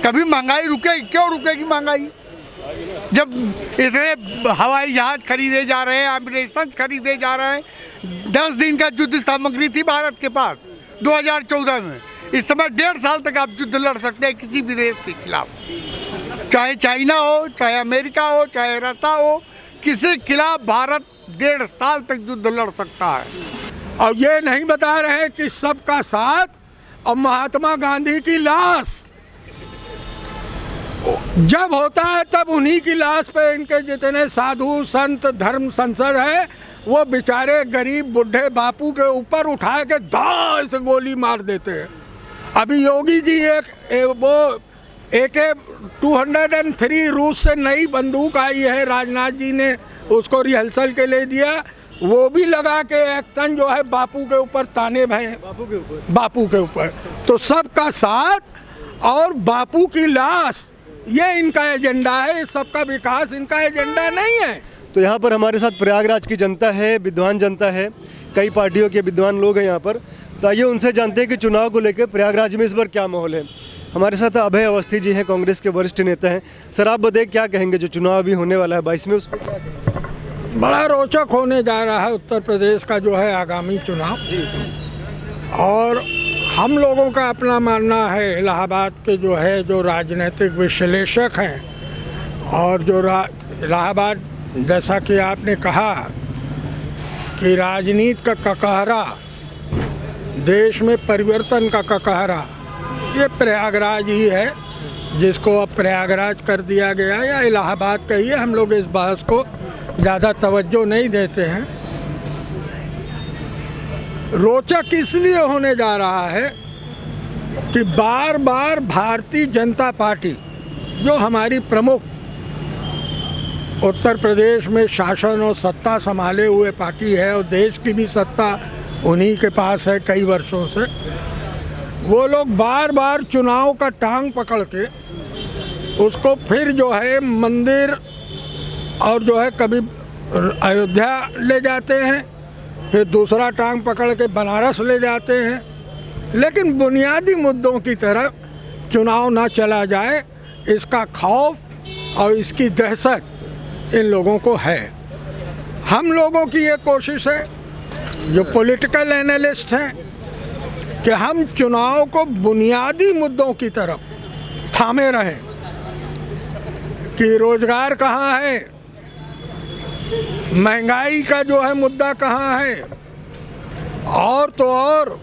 कभी महंगाई रुकेगी? क्यों रुकेगी महंगाई? जब इतने हवाई जहाज खरीदे जा रहे हैं, एम्बुलेंस खरीदे जा रहे हैं। 10 दिन का युद्ध सामग्री थी भारत के पास 2014 में। इस समय 1.5 साल तक आप युद्ध लड़ सकते हैं किसी भी देश के खिलाफ, चाहे चाइना हो, चाहे अमेरिका हो, चाहे रशिया हो, किसी के खिलाफ भारत 1.5 साल तक युद्ध लड़ सकता है। और ये नहीं बता रहे कि सबका साथ और महात्मा गांधी की लाश जब होता है तब उन्हीं की लाश पे इनके जितने साधु संत धर्म संसद है वो बेचारे गरीब बुढ़े बापू के ऊपर उठा के धाड़ से गोली मार देते हैं। अभी योगी जी वो AK-203 रूस से नई बंदूक आई है, राजनाथ जी ने उसको रिहर्सल के ले दिया, वो भी लगा के एक तन जो है बापू के ऊपर ताने भय बापू के ऊपर। तो सबका साथ और बापू की लाश ये इनका एजेंडा है, सबका विकास इनका एजेंडा नहीं है। तो यहाँ पर हमारे साथ प्रयागराज की जनता है, विद्वान जनता है, कई पार्टियों के विद्वान लोग हैं यहाँ पर। तो आइए उनसे जानते हैं कि चुनाव को लेकर प्रयागराज में इस बार क्या माहौल है। हमारे साथ अभय अवस्थी जी हैं, कांग्रेस के वरिष्ठ नेता हैं। सर आप बताइए क्या कहेंगे, जो चुनाव अभी होने वाला है 22 में, उस पर क्या कहेंगे? बड़ा रोचक होने जा रहा है उत्तर प्रदेश का जो है आगामी चुनाव जी। और हम लोगों का अपना मानना है, इलाहाबाद के जो है जो राजनीतिक विश्लेषक हैं और जो इलाहाबाद, जैसा कि आपने कहा कि राजनीति का ककहरा, देश में परिवर्तन का ककहरा, ये प्रयागराज ही है, जिसको अब प्रयागराज कर दिया गया या इलाहाबाद कहिए। हम लोग इस बहस को ज़्यादा तवज्जो नहीं देते हैं। रोचक इसलिए होने जा रहा है कि बार बार भारतीय जनता पार्टी जो हमारी प्रमुख उत्तर प्रदेश में शासन और सत्ता संभाले हुए पार्टी है और देश की भी सत्ता उन्हीं के पास है कई वर्षों से, वो लोग बार बार चुनाव का टांग पकड़ के उसको फिर जो है मंदिर और जो है कभी अयोध्या ले जाते हैं, फिर दूसरा टांग पकड़ के बनारस ले जाते हैं, लेकिन बुनियादी मुद्दों की तरफ चुनाव ना चला जाए इसका खौफ और इसकी दहशत इन लोगों को है। हम लोगों की ये कोशिश है, जो पॉलिटिकल एनालिस्ट हैं, कि हम चुनाव को बुनियादी मुद्दों की तरफ थामे रहें कि रोजगार कहाँ है, महंगाई का जो है मुद्दा कहाँ है, और तो और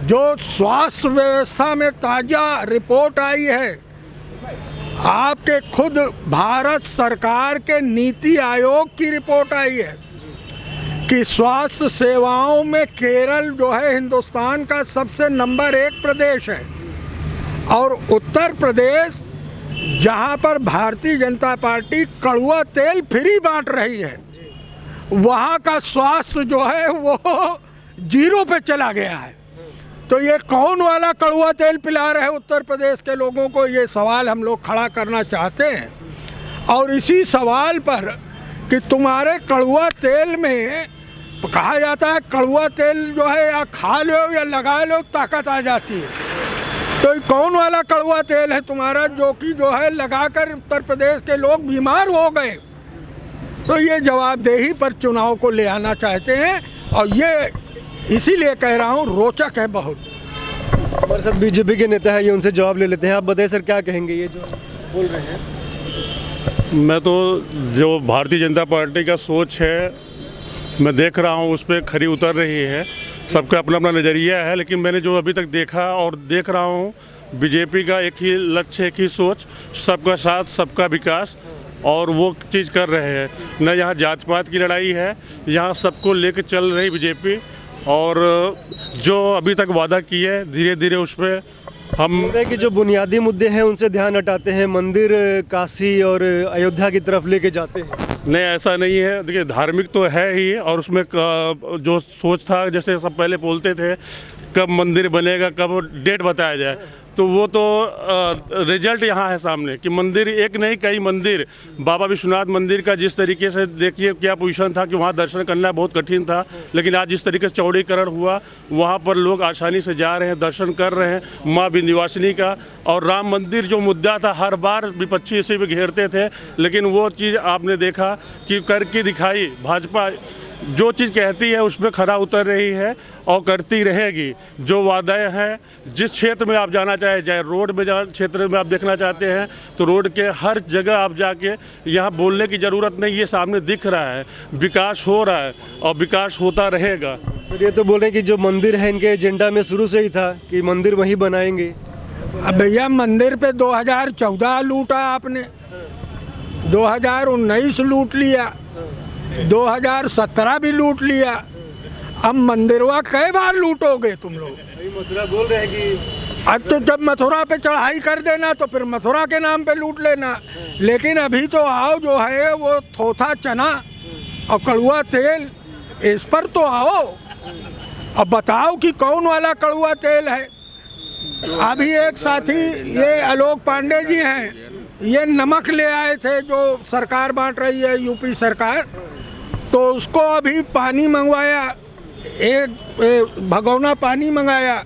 जो स्वास्थ्य व्यवस्था में ताज़ा रिपोर्ट आई है, आपके खुद भारत सरकार के नीति आयोग की रिपोर्ट आई है कि स्वास्थ्य सेवाओं में केरल जो है हिंदुस्तान का सबसे नंबर 1 प्रदेश है, और उत्तर प्रदेश जहां पर भारतीय जनता पार्टी कड़वा तेल फ्री बांट रही है, वहां का स्वास्थ्य जो है वो 0 पे चला गया है। तो ये कौन वाला कड़वा तेल पिला रहे उत्तर प्रदेश के लोगों को, ये सवाल हम लोग खड़ा करना चाहते हैं। और इसी सवाल पर कि तुम्हारे कड़वा तेल में कहा जाता है कड़वा तेल जो है या खा लो या लगा लो ताकत आ जाती है, तो ये कौन वाला कड़वा तेल है तुम्हारा जो कि जो है लगाकर उत्तर प्रदेश के लोग बीमार हो गए? तो ये जवाबदेही पर चुनाव को ले आना चाहते हैं, और ये इसीलिए कह रहा हूँ रोचक है बहुत। हमारे साथ बीजेपी के नेता है, ये उनसे जवाब ले लेते हैं। आप बताइए सर क्या कहेंगे ये जो बोल रहे हैं? मैं तो जो भारतीय जनता पार्टी का सोच है मैं देख रहा हूँ, उस पर खरी उतर रही है। सबका अपना अपना नज़रिया है, लेकिन मैंने जो अभी तक देखा और देख रहा हूँ, बीजेपी का एक ही लक्ष्य, एक ही सोच, सबका साथ सबका विकास, और वो चीज़ कर रहे हैं। न यहाँ जात पात की लड़ाई है, यहाँ सबको लेकर चल रही बीजेपी, और जो अभी तक वादा किए धीरे धीरे उस पर हम कि जो बुनियादी मुद्दे हैं उनसे ध्यान हटाते हैं, मंदिर काशी और अयोध्या की तरफ लेके जाते हैं। नहीं, ऐसा नहीं है। देखिए धार्मिक तो है ही, और उसमें जो सोच था, जैसे सब पहले बोलते थे कब मंदिर बनेगा, कब डेट बताया जाए, तो वो तो रिजल्ट यहाँ है सामने कि मंदिर एक नहीं कई मंदिर, बाबा विश्वनाथ मंदिर का जिस तरीके से देखिए क्या पोजीशन था कि वहाँ दर्शन करना बहुत कठिन था, लेकिन आज जिस तरीके से चौड़ीकरण हुआ वहाँ पर लोग आसानी से जा रहे हैं, दर्शन कर रहे हैं माँ विंध्यवासिनी का। और राम मंदिर जो मुद्दा था हर बार विपक्षी इसी में घेरते थे, लेकिन वो चीज़ आपने देखा कि करके दिखाई। भाजपा जो चीज़ कहती है उसमें खरा उतर रही है और करती रहेगी। जो वादे हैं, जिस क्षेत्र में आप जाना चाहे, चाहे रोड में क्षेत्र में आप देखना चाहते हैं तो रोड के हर जगह आप जाके, यहाँ बोलने की ज़रूरत नहीं, ये सामने दिख रहा है विकास हो रहा है और विकास होता रहेगा। सर ये तो बोल रहे हैं कि जो मंदिर है इनके एजेंडा में शुरू से ही था कि मंदिर वहीं बनाएंगे। अब भैया मंदिर पे 2014 लूटा आपने, 2019 लूट लिया, 2017 भी लूट लिया, अब मंदिरवा कई बार लूटोगे तुम लोग। मथुरा बोल रहे हैं कि अब तो जब मथुरा पे चढ़ाई कर देना तो फिर मथुरा के नाम पे लूट लेना, लेकिन अभी तो आओ जो है वो थोथा चना और कड़ुआ तेल, इस पर तो आओ। अब बताओ कि कौन वाला कड़ुआ तेल है। अभी एक साथी ये आलोक पांडे जी हैं, ये नमक ले आए थे जो सरकार बांट रही है यूपी सरकार, तो उसको अभी पानी मंगवाया, एक भगोना पानी मंगाया,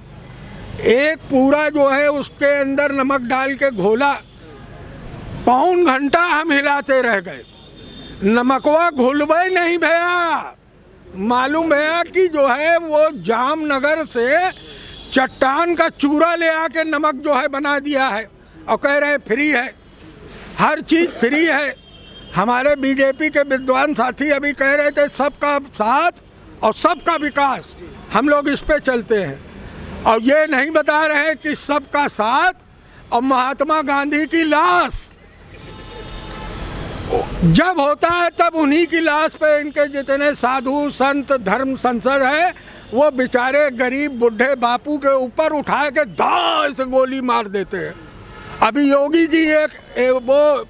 एक पूरा जो है उसके अंदर नमक डाल के घोला, पौन घंटा हम हिलाते रह गए, नमकवा घुलवे नहीं भैया। मालूम भैया कि जो है वो जामनगर से चट्टान का चूरा ले आके नमक जो है बना दिया है और कह रहे हैं फ्री है, हर चीज़ फ्री है। हमारे बीजेपी के विद्वान साथी अभी कह रहे थे सबका साथ और सबका विकास, हम लोग इस पे चलते हैं, और ये नहीं बता रहे कि सबका साथ और महात्मा गांधी की लाश जब होता है तब उन्हीं की लाश पे इनके जितने साधु संत धर्म संसद है वो बेचारे गरीब बुढ़े बापू के ऊपर उठा के दांत से गोली मार देते हैं। अभी योगी जी वो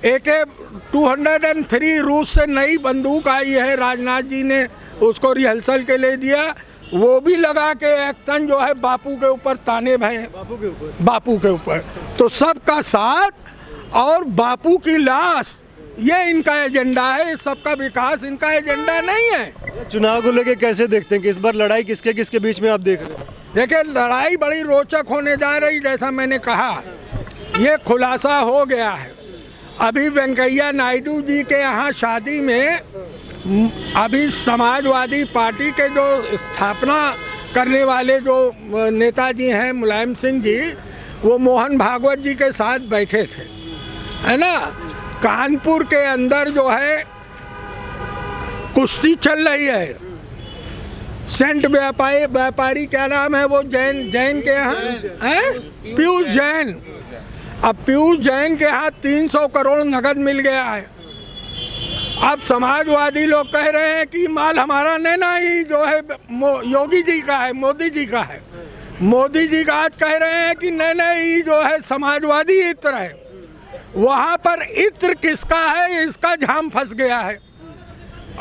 AK-203 रूस से नई बंदूक आई है, राजनाथ जी ने उसको रिहर्सल के लिए दिया, वो भी लगा के एक तन जो है बापू के ऊपर ताने भय, बापू के ऊपर। तो सबका साथ और बापू की लाश ये इनका एजेंडा है, सबका विकास इनका एजेंडा नहीं है। चुनाव को लेके कैसे देखते हैं कि इस बार लड़ाई किसके किसके बीच में आप देख रहे हैं? देखिए लड़ाई बड़ी रोचक होने जा रही, जैसा मैंने कहा ये खुलासा हो गया है। अभी वेंकैया नायडू जी के यहाँ शादी में अभी समाजवादी पार्टी के जो स्थापना करने वाले जो नेताजी हैं मुलायम सिंह जी, वो मोहन भागवत जी के साथ बैठे थे, है ना। कानपुर के अंदर जो है कुश्ती चल रही है, सेंट व्यापारी क्या नाम है वो जैन के यहाँ है, पीयूष जैन। अब पीयूष जैन के यहाँ 300 करोड़ नगद मिल गया है। अब समाजवादी लोग कह रहे हैं कि माल हमारा नहीं जो है योगी जी का है, मोदी जी का है। मोदी जी का आज कह रहे हैं कि नहीं जो है समाजवादी इत्र है। वहाँ पर इत्र किसका है इसका झाम फंस गया है।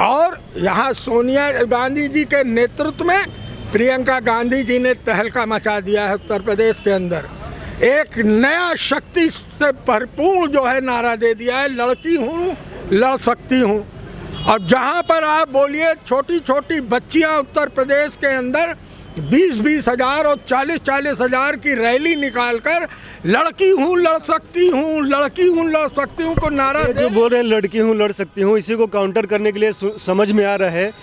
और यहाँ सोनिया गांधी जी के नेतृत्व में प्रियंका गांधी जी ने तहलका मचा दिया है उत्तर प्रदेश के अंदर। एक नया शक्ति से भरपूर जो है नारा दे दिया है, लड़की हूँ लड़ सकती हूँ। और जहाँ पर आप बोलिए छोटी छोटी बच्चियाँ उत्तर प्रदेश के अंदर 20-20 हज़ार और 40-40 हज़ार की रैली निकालकर लड़की हूँ लड़ सकती हूँ, लड़की हूँ लड़ सकती हूँ को नारा जो बोल रहे हैं लड़की हूँ लड़ सकती हूँ, इसी को काउंटर करने के लिए समझ में आ रहा है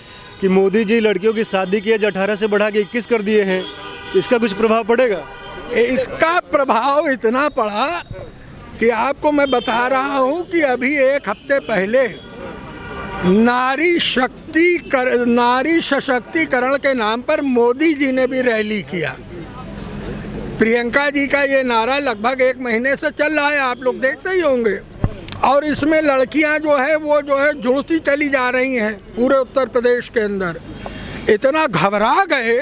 कि मोदी जी लड़कियों की शादी की एज 18 से बढ़ा के 21 कर दिए हैं। इसका कुछ प्रभाव पड़ेगा? इसका प्रभाव इतना पड़ा कि आपको मैं बता रहा हूँ कि अभी एक हफ्ते पहले नारी सशक्तिकरण के नाम पर मोदी जी ने भी रैली किया। प्रियंका जी का ये नारा लगभग 1 महीने से चल रहा है, आप लोग देखते ही होंगे। और इसमें लड़कियां जो है वो जो है जुड़ती चली जा रही हैं पूरे उत्तर प्रदेश के अंदर। इतना घबरा गए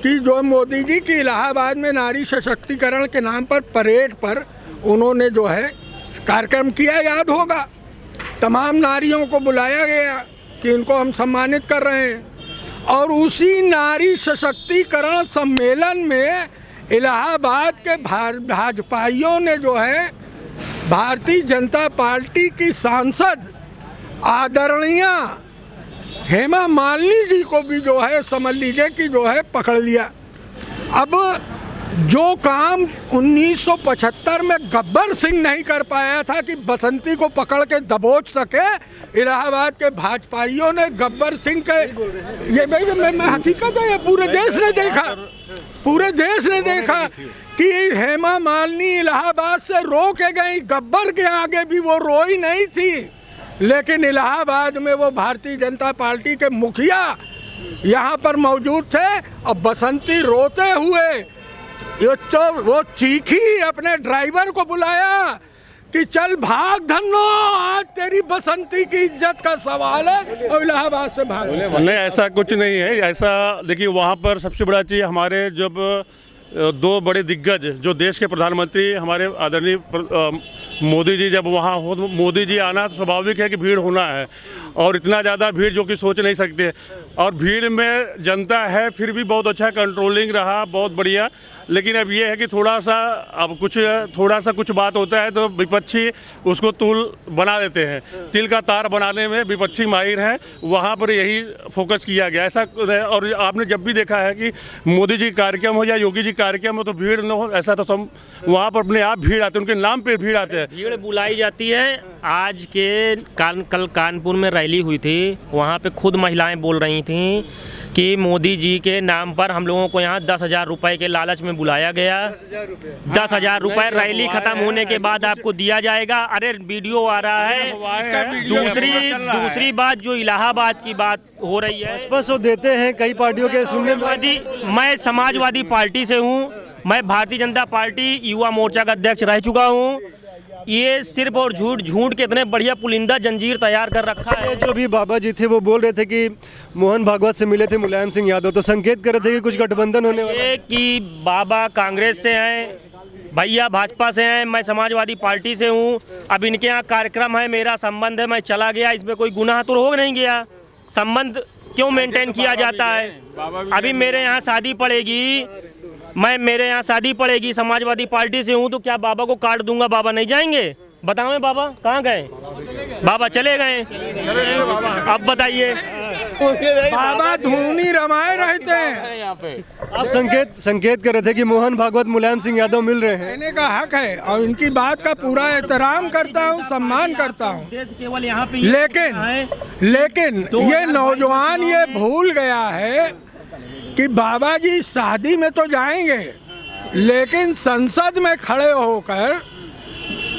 कि जो मोदी जी की इलाहाबाद में नारी सशक्तिकरण के नाम पर परेड पर उन्होंने जो है कार्यक्रम किया, याद होगा। तमाम नारियों को बुलाया गया कि इनको हम सम्मानित कर रहे हैं। और उसी नारी सशक्तिकरण सम्मेलन में इलाहाबाद के भाजपाइयों ने जो है भारतीय जनता पार्टी की सांसद आदरणीय हेमा मालिनी जी को भी जो है समझ लीजिए कि जो है पकड़ लिया। अब जो काम 1975 में गब्बर सिंह नहीं कर पाया था कि बसंती को पकड़ के दबोच सके, इलाहाबाद के भाजपाइयों ने गब्बर सिंह के ये मैं हकीकत है, ये पूरे देश ने देखा, पूरे देश ने देखा कि हेमा मालिनी इलाहाबाद से रो के गई, गब्बर के आगे भी वो रोई नहीं थी, लेकिन इलाहाबाद में वो भारतीय जनता पार्टी के मुखिया यहाँ पर मौजूद थे और बसंती रोते हुए ये तो वो चीखी, अपने ड्राइवर को बुलाया कि चल भाग धन्नो, आज तेरी बसंती की इज्जत का सवाल है और इलाहाबाद से भाग। नहीं, ऐसा कुछ नहीं है। ऐसा देखिए, वहाँ पर सबसे बड़ा चीज़ हमारे जब दो बड़े दिग्गज जो देश के प्रधानमंत्री हमारे आदरणीय मोदी जी जब वहाँ हो, मोदी जी आना तो स्वाभाविक है कि भीड़ होना है, और इतना ज़्यादा भीड़ जो कि सोच नहीं सकते, और भीड़ में जनता है फिर भी बहुत अच्छा कंट्रोलिंग रहा, बहुत बढ़िया। लेकिन अब ये है कि थोड़ा सा कुछ बात होता है तो विपक्षी उसको तूल बना देते हैं, तिल का तार बनाने में विपक्षी माहिर हैं, वहाँ पर यही फोकस किया गया ऐसा। और आपने जब भी देखा है कि मोदी जी कार्यक्रम हो या योगी जी कार्यक्रम हो तो भीड़ न हो, ऐसा तो सब वहाँ पर अपने आप भीड़ आते हैं, उनके नाम पे भीड़ आते हैं, भीड़ बुलाई जाती है। आज के कल कानपुर में रैली हुई थी, वहाँ पे खुद महिलाएं बोल रही थीं कि मोदी जी के नाम पर हम लोगों को यहाँ 10,000 रुपए के लालच में बुलाया गया। 10,000 रुपए रैली खत्म होने के बाद आपको दिया जाएगा। अरे वीडियो आ रहा है। दूसरी बात जो इलाहाबाद की बात हो रही है, 500 देते हैं कई पार्टियों के सुनने में। मैं समाजवादी पार्टी से हूँ, मैं भारतीय जनता पार्टी युवा मोर्चा का अध्यक्ष रह चुका हूँ। ये सिर्फ और झूठ के इतने बढ़िया पुलिंदा जंजीर तैयार कर रखा है। जो भी बाबा जी थे वो बोल रहे थे कि मोहन भागवत से मिले थे मुलायम सिंह यादव, तो संकेत कर रहे थे कि कुछ गठबंधन होने वाला है। कि बाबा कांग्रेस से हैं, भैया भाजपा से हैं, मैं समाजवादी पार्टी से हूँ। अब इनके यहाँ कार्यक्रम है, मेरा संबंध है, मैं चला गया, इसमें कोई गुनाह तो हो नहीं गया। संबंध क्यों मेंटेन किया जाता है? अभी मेरे यहाँ शादी पड़ेगी, मेरे यहाँ शादी पड़ेगी, समाजवादी पार्टी से हूँ, तो क्या बाबा को काट दूंगा? बाबा नहीं जाएंगे? बताओ बाबा कहाँ गए? बाबा चले गए। अब बताइए, बाबा धूनी रमाए रहते हैं। आप संकेत कर रहे थे कि मोहन भागवत मुलायम सिंह यादव मिल रहे हैं। कहने का हक है और इनकी बात का पूरा एहतराम करता हूँ, सम्मान करता हूँ, केवल यहाँ पे लेकिन ये नौजवान ये भूल गया है कि बाबा जी शादी में तो जाएंगे, लेकिन संसद में खड़े होकर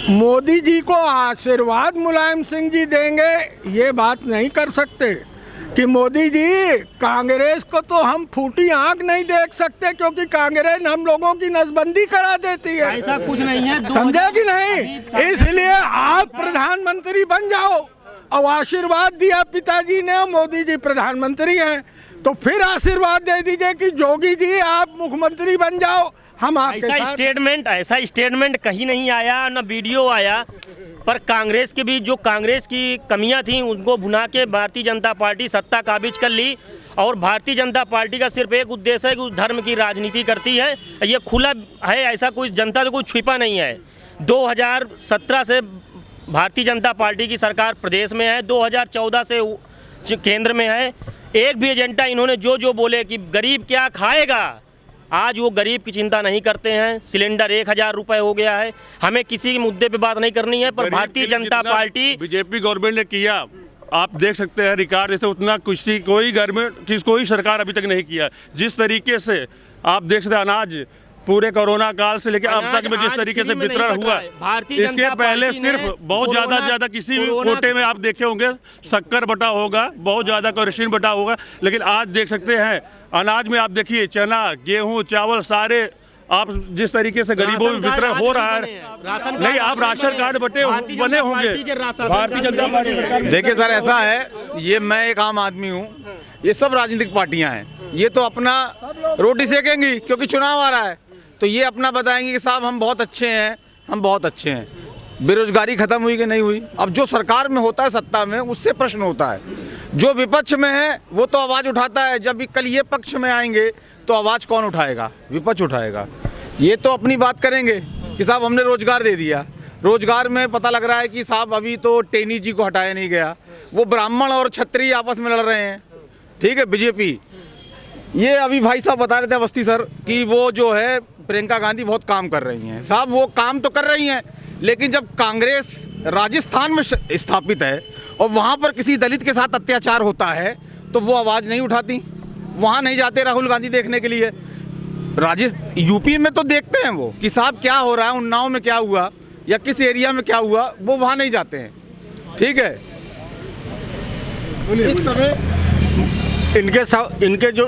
मोदी जी को आशीर्वाद मुलायम सिंह जी देंगे, ये बात नहीं कर सकते कि मोदी जी कांग्रेस को तो हम फूटी आंख नहीं देख सकते क्योंकि कांग्रेस हम लोगों की नसबंदी करा देती है। ऐसा कुछ नहीं है, समझे कि नहीं? इसलिए आप प्रधानमंत्री बन जाओ, और आशीर्वाद दिया पिताजी ने, मोदी जी प्रधानमंत्री हैं, तो फिर आशीर्वाद दे दीजिए कि जोगी जी आप मुख्यमंत्री बन जाओ, हम आपके साथ। ऐसा स्टेटमेंट कहीं नहीं आया, न वीडियो आया। पर कांग्रेस के भी जो कांग्रेस की कमियां थी उनको भुना के भारतीय जनता पार्टी सत्ता काबिज कर ली, और भारतीय जनता पार्टी का सिर्फ एक उद्देश्य है कि उस धर्म की राजनीति करती है। ये खुला है, ऐसा कोई जनता से कोई छिपा नहीं है। 2017 से भारतीय जनता पार्टी की सरकार प्रदेश में है, 2014 से केंद्र में है। एक भी एजेंडा इन्होंने जो बोले कि गरीब क्या खाएगा, आज वो गरीब की चिंता नहीं करते हैं। सिलेंडर 1,000 रुपए हो गया है। हमें किसी मुद्दे पे बात नहीं करनी है, पर Bharatiya Janata party BJP government ने किया, आप देख सकते हैं रिकॉर्ड, जैसे उतना कोई गवर्नमेंट कोई सरकार अभी तक नहीं किया। जिस तरीके से आप देख सकते हैं अनाज पूरे कोरोना काल से लेकर अब तक में जिस तरीके से वितरण हुआ, इसके पहले सिर्फ बहुत ज़्यादा किसी भी कोटे में आप देखे होंगे शक्कर बटा होगा, बहुत ज़्यादा केरोसिन बटा होगा, लेकिन आज देख सकते हैं अनाज में आप देखिए चना, गेहूं, चावल सारे आप जिस तरीके से गरीबों में वितरण हो रहा है। नहीं, आप राशन कार्ड बने होंगे भारतीय जनता पार्टी। देखिए सर, ऐसा है, ये मैं एक आम आदमी हूँ, ये सब राजनीतिक पार्टियां हैं, ये तो अपना रोटी सेकेंगी क्योंकि चुनाव आ रहा है, तो ये अपना बताएंगे कि साहब हम बहुत अच्छे हैं, हम बहुत अच्छे हैं। बेरोजगारी खत्म हुई कि नहीं हुई? अब जो सरकार में होता है, सत्ता में, उससे प्रश्न होता है। जो विपक्ष में है वो तो आवाज़ उठाता है, जब भी कल ये पक्ष में आएंगे तो आवाज़ कौन उठाएगा? विपक्ष उठाएगा। ये तो अपनी बात करेंगे कि साहब हमने रोजगार दे दिया। रोजगार में पता लग रहा है कि साहब अभी तो टेनी जी को हटाया नहीं गया, वो ब्राह्मण और क्षत्रिय आपस में लड़ रहे हैं। ठीक है, बीजेपी ये अभी भाई साहब बता रहे थे अवस्थी सर कि वो जो है प्रियंका गांधी बहुत काम कर रही हैं। साहब वो काम तो कर रही हैं, लेकिन जब कांग्रेस राजस्थान में स्थापित है और वहाँ पर किसी दलित के साथ अत्याचार होता है तो वो आवाज़ नहीं उठाती, वहाँ नहीं जाते राहुल गांधी देखने के लिए। यूपी में तो देखते हैं वो कि साहब क्या हो रहा है, उन्नाव में क्या हुआ या किस एरिया में क्या हुआ, वो वहाँ नहीं जाते हैं। ठीक है, इस समय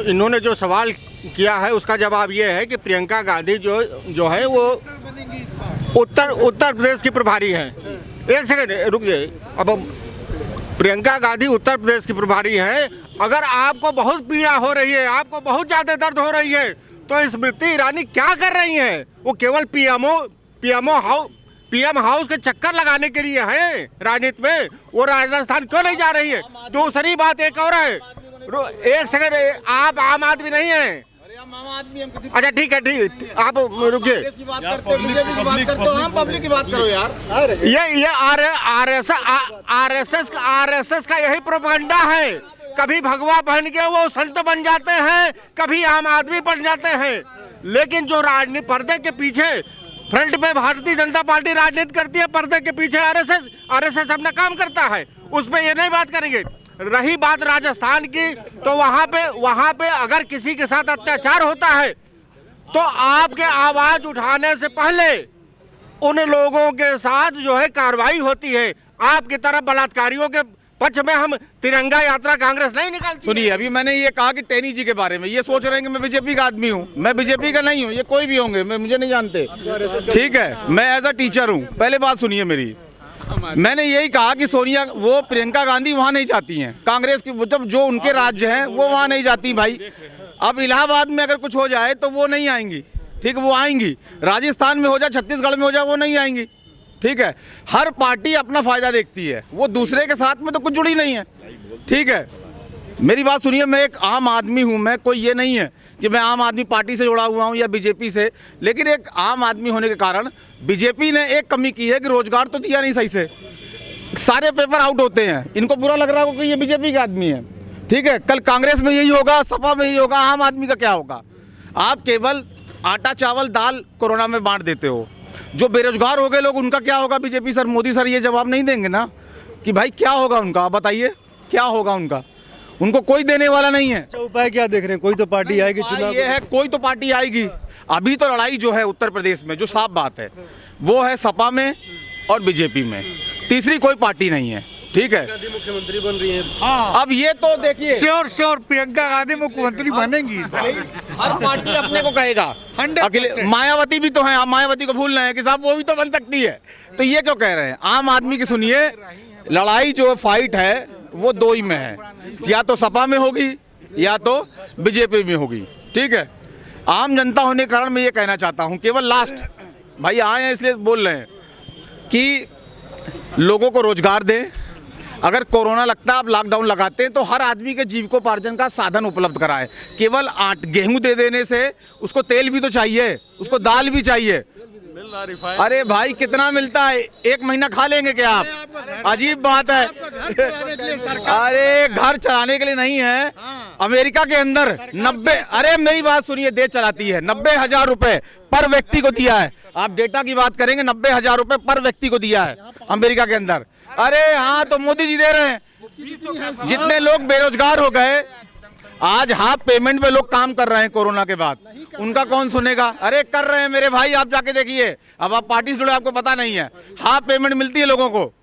इन्होंने जो सवाल किया है उसका जवाब ये है कि प्रियंका गांधी जो है वो उत्तर प्रदेश की प्रभारी हैं। एक सेकंड रुक जाइए। अब प्रियंका गांधी उत्तर प्रदेश की प्रभारी हैं। अगर आपको बहुत पीड़ा हो रही है, आपको बहुत ज़्यादा दर्द हो रही है, तो स्मृति ईरानी क्या कर रही हैं? वो केवल पीएम हाउस के चक्कर लगाने के लिए है राजनीति में। वो राजस्थान क्यों नहीं जा रही है? दूसरी बात एक और है, एक सेकंड, आप आम आदमी नहीं है। अच्छा ठीक है, ठीक, आप रुकिए। पब्लिक की बात करो यार। ये आरएसएस का यही प्रोपेगेंडा है। कभी भगवा बन के वो संत बन जाते हैं, कभी आम आदमी बन जाते हैं, लेकिन जो राजनीति पर्दे के पीछे फ्रंट पे भारतीय जनता पार्टी राजनीति करती है, पर्दे के पीछे आरएसएस अपना काम करता है। उस पर ये नहीं बात करेंगे। रही बात राजस्थान की, तो वहाँ पे अगर किसी के साथ अत्याचार होता है तो आपके आवाज उठाने से पहले उन लोगों के साथ जो है कार्रवाई होती है। आपकी तरह बलात्कारियों के पक्ष में हम तिरंगा यात्रा कांग्रेस नहीं निकालती। सुनिए, अभी मैंने ये कहा कि टेनी जी के बारे में ये सोच रहे हैं कि मैं बीजेपी का आदमी हूँ। मैं बीजेपी का नहीं हूँ, ये कोई भी होंगे, मुझे नहीं जानते। ठीक है, मैं एज अ टीचर हूँ। पहले बात सुनिए मेरी, मैंने यही कहा कि सोनिया वो प्रियंका गांधी वहाँ नहीं जाती हैं, कांग्रेस की मतलब जो उनके राज्य हैं वो वहाँ नहीं जाती भाई। अब इलाहाबाद में अगर कुछ हो जाए तो वो नहीं आएंगी, ठीक, वो आएंगी। राजस्थान में हो जाए, छत्तीसगढ़ में हो जाए, वो नहीं आएंगी। ठीक है, हर पार्टी अपना फायदा देखती है, वो दूसरे के साथ में तो कुछ जुड़ी नहीं है। ठीक है, मेरी बात सुनिए, मैं एक आम आदमी हूँ, मैं कोई ये नहीं है कि मैं आम आदमी पार्टी से जुड़ा हुआ हूँ या बीजेपी से, लेकिन एक आम आदमी होने के कारण बीजेपी ने एक कमी की है कि रोजगार तो दिया नहीं सही से, सारे पेपर आउट होते हैं। इनको बुरा लग रहा होगा कि ये बीजेपी के आदमी है। ठीक है, कल कांग्रेस में यही होगा, सपा में यही होगा, आम आदमी का क्या होगा? आप केवल आटा चावल दाल कोरोना में बांट देते हो। जो बेरोजगार हो गए लोग, उनका क्या होगा? बीजेपी सर, मोदी सर ये जवाब नहीं देंगे ना कि भाई क्या होगा उनका, बताइए क्या होगा उनका? उनको कोई देने वाला नहीं है। अच्छा, उपाय क्या देख रहे हैं? कोई तो पार्टी आएगी चुनाव, ये है कोई तो पार्टी आएगी। अभी तो लड़ाई जो है उत्तर प्रदेश में, जो साफ बात है, वो है सपा में और बीजेपी में, तीसरी कोई पार्टी नहीं है। ठीक है, मुख्यमंत्री बन रही है। हाँ, अब ये तो देखिए, श्योर प्रियंका गांधी मुख्यमंत्री बनेंगी। हर पार्टी अपने को कहेगा। अकेले मायावती भी तो है, आप मायावती को भूल रहे हैं कि साहब वो भी तो बन सकती है। तो ये क्यों कह रहे हैं? आम आदमी की सुनिए, लड़ाई जो फाइट है वो दो ही में है, या तो सपा में होगी या तो बीजेपी में होगी। ठीक है, आम जनता होने के कारण मैं ये कहना चाहता हूँ, केवल लास्ट भाई आए हैं इसलिए बोल रहे हैं कि लोगों को रोजगार दें। अगर कोरोना लगता है, आप लॉकडाउन लगाते हैं, तो हर आदमी के जीविकोपार्जन का साधन उपलब्ध कराएं। केवल गेहूं दे देने से, उसको तेल भी तो चाहिए, उसको दाल भी चाहिए। अरे भाई कितना मिलता है? एक महीना खा लेंगे क्या आप? अजीब बात है। अरे घर चलाने के लिए नहीं है। अमेरिका के अंदर 90, अरे मेरी बात सुनिए, देश चलाती है, 90,000 रुपए पर व्यक्ति को दिया है। आप डेटा की बात करेंगे, 90,000 रुपए पर व्यक्ति को दिया है अमेरिका के अंदर। अरे हाँ, तो मोदी जी दे रहे हैं। जितने लोग बेरोजगार हो गए, आज हाफ पेमेंट पे लोग काम कर रहे हैं कोरोना के बाद, उनका कौन सुनेगा? अरे कर रहे हैं मेरे भाई, आप जाके देखिए। अब आप पार्टी से जुड़े, आपको पता नहीं है, हाफ पेमेंट मिलती है लोगों को।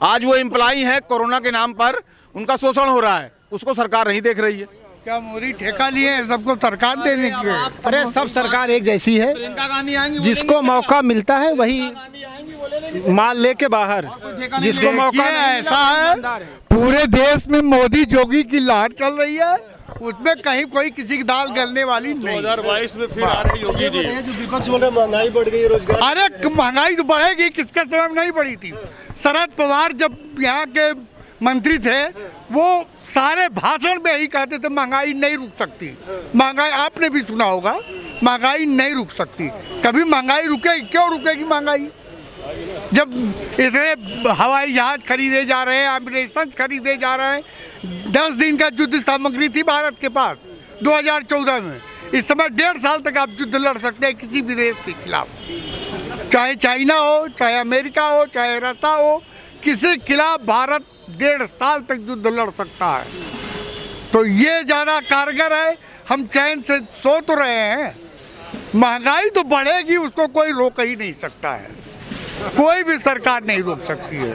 आज वो एम्प्लॉई है, कोरोना के नाम पर उनका शोषण हो रहा है, उसको सरकार नहीं देख रही है। क्या मोदी ठेका लिए हैं सबको सरकार देने की? अरे सब सरकार एक जैसी है, प्रियंका गांधी आएंगी, जिसको मौका मिलता है वही माल लेके बाहर, जिसको मौका ऐसा है, पूरे देश में मोदी जोगी की लहर चल रही है, उसमें कहीं कोई किसी की दाल गलने वाली नहीं। 2022 में फिर आ रही योगी जी। जो विपक्ष बोल रहा है महंगाई बढ़ गई, रोजगार। अरे महंगाई तो बढ़ेगी, किसके समय में नहीं बढ़ी थी? शरद पवार जब यहाँ के मंत्री थे, वो सारे भाषण में यही कहते थे महंगाई नहीं रुक सकती। महंगाई आपने भी सुना होगा महंगाई नहीं रुक सकती। कभी महंगाई रुकेगी, क्यों रुकेगी महंगाई? जब इतने हवाई जहाज खरीदे जा रहे हैं, एम्बुलेंस खरीदे जा रहे हैं। 10 दिन का युद्ध सामग्री थी भारत के पास 2014 में। इस समय 1.5 साल तक आप युद्ध लड़ सकते हैं किसी भी देश के खिलाफ, चाहे चाइना हो, चाहे अमेरिका हो, चाहे रशिया हो, किसी के खिलाफ भारत 1.5 साल तक युद्ध लड़ सकता है। तो ये ज़्यादा कारगर है। हम चैन से सो तो रहे हैं, महंगाई तो बढ़ेगी, उसको कोई रोक ही नहीं सकता है, कोई भी सरकार नहीं रोक सकती है।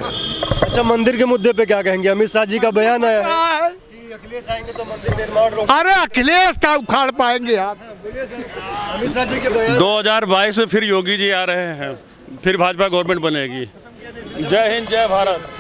अच्छा, मंदिर के मुद्दे पे क्या कहेंगे? अमित शाह जी का बयान आया है कि अखिलेश आएंगे तो मंदिर निर्माण रोक। अरे अखिलेश का उखाड़ पाएंगे आप? अमित शाह जी के बयान 2022 में फिर योगी जी आ रहे हैं, फिर भाजपा गवर्नमेंट बनेगी। जय हिंद, जय भारत।